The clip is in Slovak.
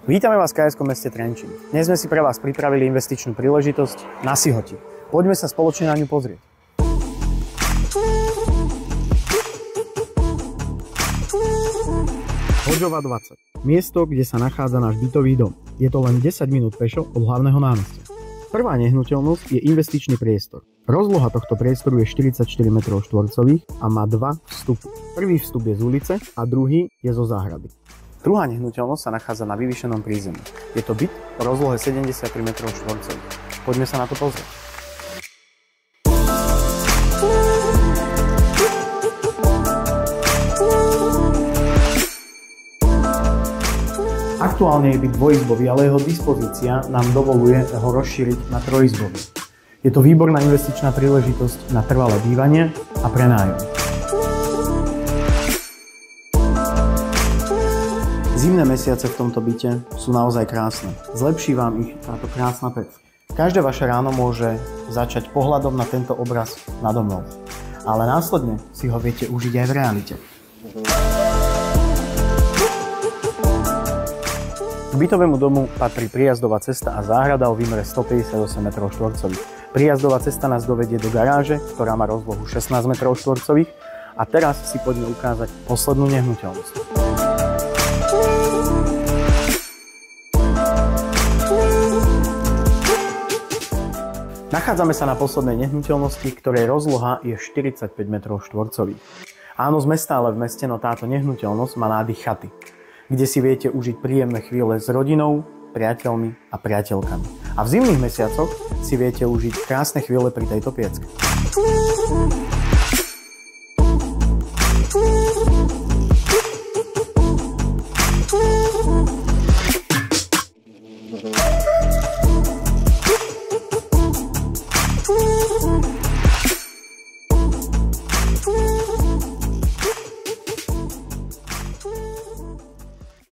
Vítame vás v KS-kom meste Trenčín. Dnes sme si pre vás pripravili investičnú príležitosť na Sihoti. Poďme sa spoločne na ňu pozrieť. Hoďova 20. Miesto, kde sa nachádza náš bytový dom. Je to len 10 minút pešo od hlavného námestia. Prvá nehnuteľnosť je investičný priestor. Rozloha tohto priestoru je 44 m2 a má dva vstupy. Prvý vstup je z ulice a druhý je zo záhrady. Druhá nehnuteľnosť sa nachádza na vyvýšenom prízemí. Je to byt o rozlohe 73 m2. Poďme sa na to pozrieť. Aktuálne je byt dvojizbový, ale jeho dispozícia nám dovoluje ho rozšíriť na trojizbový. Je to výborná investičná príležitosť na trvalé bývanie a prenájom. Zimné mesiace v tomto byte sú naozaj krásne. Zlepší vám ich táto krásna pec. Každé vaše ráno môže začať pohľadom na tento obraz nado mnou. Ale následne si ho viete užiť aj v realite. K bytovému domu patrí prijazdová cesta a záhrada o výmere 158 m2. Prijazdová cesta nás dovedie do garáže, ktorá má rozlohu 16 m2. A teraz si poďme ukázať poslednú nehnuteľnosť. Nachádzame sa na poslednej nehnuteľnosti, ktorej rozloha je 45 m2. Áno, z mesta, ale v meste, no táto nehnuteľnosť má nádych chaty, kde si viete užiť príjemné chvíle s rodinou, priateľmi a priateľkami. A v zimných mesiacoch si viete užiť krásne chvíle pri tejto piecke.